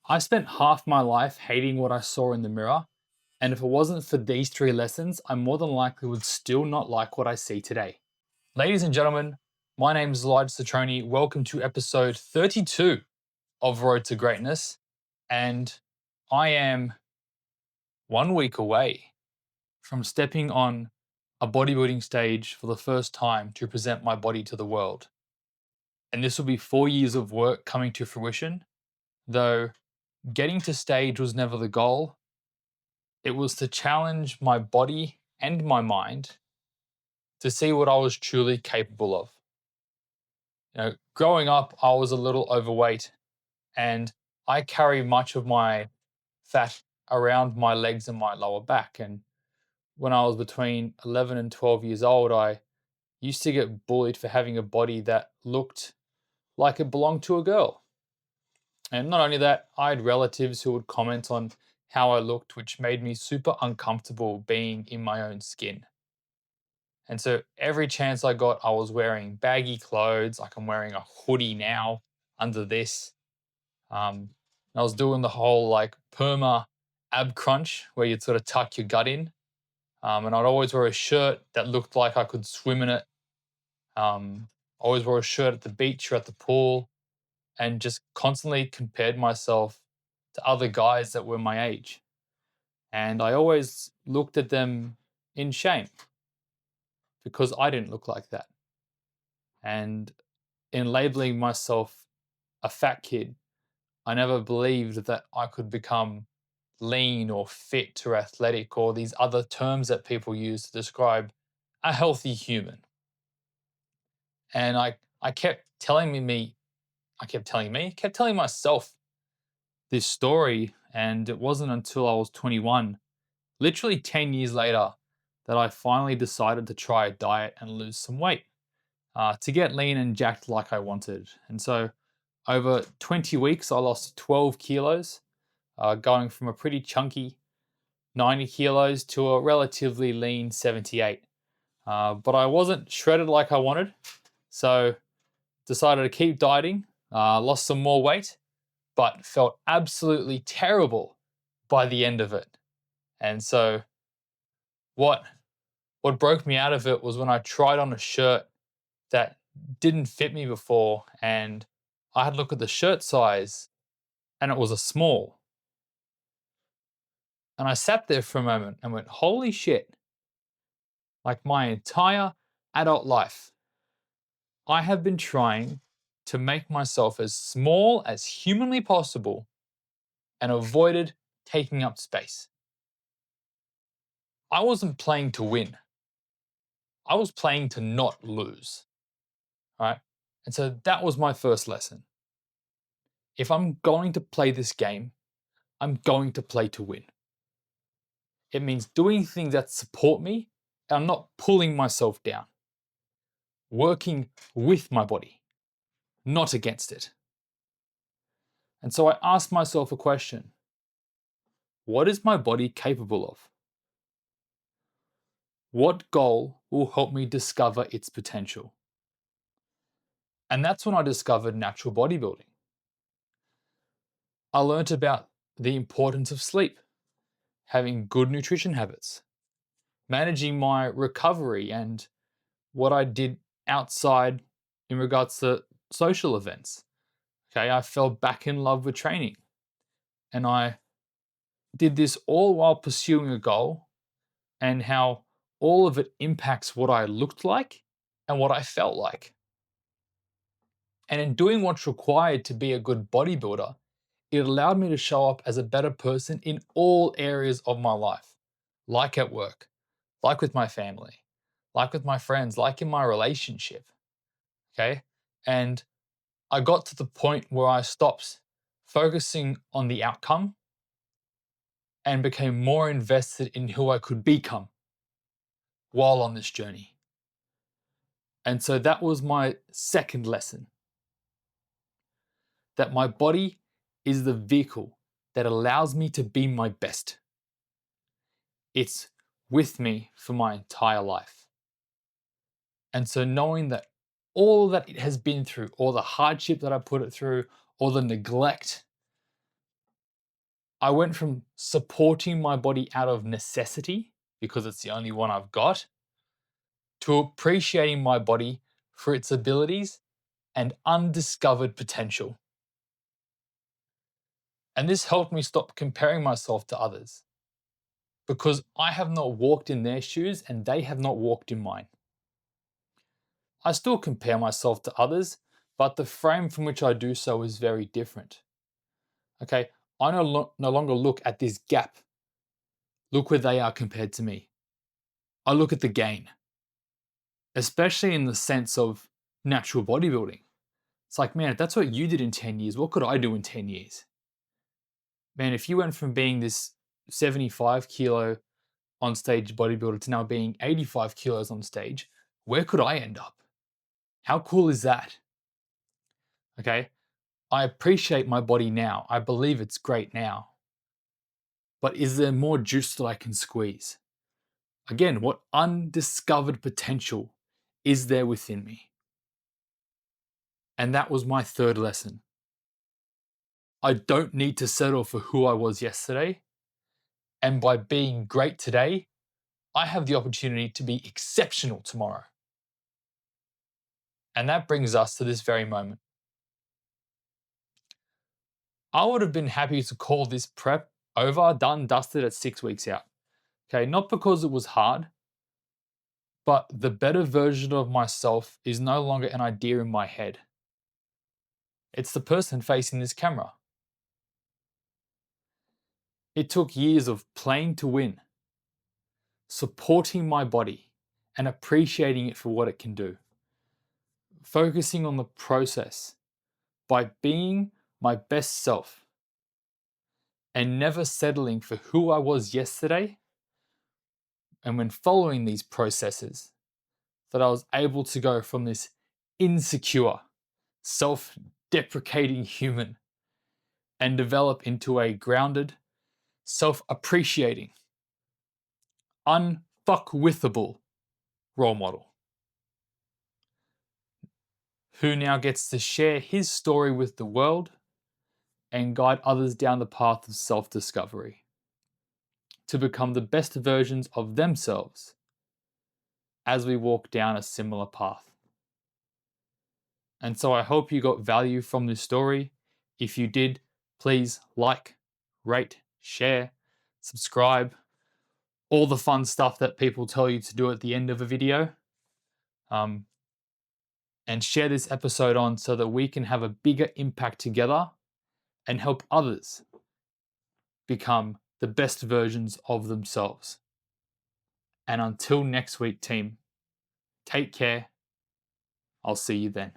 I spent half my life hating what I saw in the mirror, and if it wasn't for these three lessons, I more than likely would still not like what I see today. Ladies and gentlemen, my name is Elijah Citroni. Welcome to episode 32 of Road to Greatness, and I am 1 week away from stepping on a bodybuilding stage for the first time to present my body to the world. And this will be 4 years of work coming to fruition, though getting to stage was never the goal. It was to challenge my body and my mind to see what I was truly capable of. Growing up, I was a little overweight and I carry much of my fat around my legs and my lower back. And when I was between 11 and 12 years old, I used to get bullied for having a body that looked like it belonged to a girl. And not only that, I had relatives who would comment on how I looked, which made me super uncomfortable being in my own skin. And so every chance I got, I was wearing baggy clothes, like I'm wearing a hoodie now under this. I was doing the whole like perma ab crunch where you'd sort of tuck your gut in. And I'd always wear a shirt that looked like I could swim in it. Always wore a shirt at the beach or at the pool and just constantly compared myself to other guys that were my age. And I always looked at them in shame because I didn't look like that. And in labeling myself a fat kid, I never believed that I could become lean or fit or athletic or these other terms that people use to describe a healthy human. And I kept kept telling myself this story. And it wasn't until I was 21, literally 10 years later, that I finally decided to try a diet and lose some weight to get lean and jacked like I wanted. And so over 20 weeks, I lost 12 kilos, going from a pretty chunky 90 kilos to a relatively lean 78. But I wasn't shredded like I wanted. So decided to keep dieting, lost some more weight, but felt absolutely terrible by the end of it. And so what what broke me out of it was when I tried on a shirt that didn't fit me before, and I had to look at the shirt size and it was a small. And I sat there for a moment and went, holy shit, like my entire adult life, I have been trying to make myself as small as humanly possible and avoided taking up space. I wasn't playing to win. I was playing to not lose. Right? And so that was my first lesson. If I'm going to play this game, I'm going to play to win. It means doing things that support me and I'm not pulling myself down. Working with my body, not against it. And so I asked myself a question. What is my body capable of? What goal will help me discover its potential? And that's when I discovered natural bodybuilding. I learned about the importance of sleep, having good nutrition habits, managing my recovery and what I did outside in regards to social events. Okay, I fell back in love with training and I did this all while pursuing a goal and how all of it impacts what I looked like and what I felt like. And in doing what's required to be a good bodybuilder, it allowed me to show up as a better person in all areas of my life, like at work, like with my family, like with my friends, like in my relationship. Okay. And I got to the point where I stopped focusing on the outcome and became more invested in who I could become while on this journey. And so that was my second lesson, that my body is the vehicle that allows me to be my best. It's with me for my entire life. And so knowing that all that it has been through, all the hardship that I put it through, all the neglect, I went from supporting my body out of necessity, because it's the only one I've got, to appreciating my body for its abilities and undiscovered potential. And this helped me stop comparing myself to others, because I have not walked in their shoes and they have not walked in mine. I still compare myself to others, but the frame from which I do so is very different. Okay, I no longer look at this gap. Look where they are compared to me. I look at the gain, especially in the sense of natural bodybuilding. It's like, man, if that's what you did in 10 years, what could I do in 10 years? Man, if you went from being this 75 kilo on stage bodybuilder to now being 85 kilos on stage, where could I end up? How cool is that? Okay, I appreciate my body now. I believe it's great now. But is there more juice that I can squeeze? Again, what undiscovered potential is there within me? And that was my third lesson. I don't need to settle for who I was yesterday. And by being great today, I have the opportunity to be exceptional tomorrow. And that brings us to this very moment. I would have been happy to call this prep over, done, dusted at 6 weeks out. Okay, not because it was hard, but the better version of myself is no longer an idea in my head. It's the person facing this camera. It took years of playing to win, supporting my body, and appreciating it for what it can do. Focusing on the process by being my best self and never settling for who I was yesterday. And when following these processes, that I was able to go from this insecure, self deprecating human and develop into a grounded, self appreciating, unfuckwithable role model who now gets to share his story with the world and guide others down the path of self discovery to become the best versions of themselves as we walk down a similar path. And so I hope you got value from this story. If you did, please like, rate, share, subscribe, all the fun stuff that people tell you to do at the end of a video. And share this episode on so that we can have a bigger impact together and help others become the best versions of themselves. And until next week, team, take care. I'll see you then.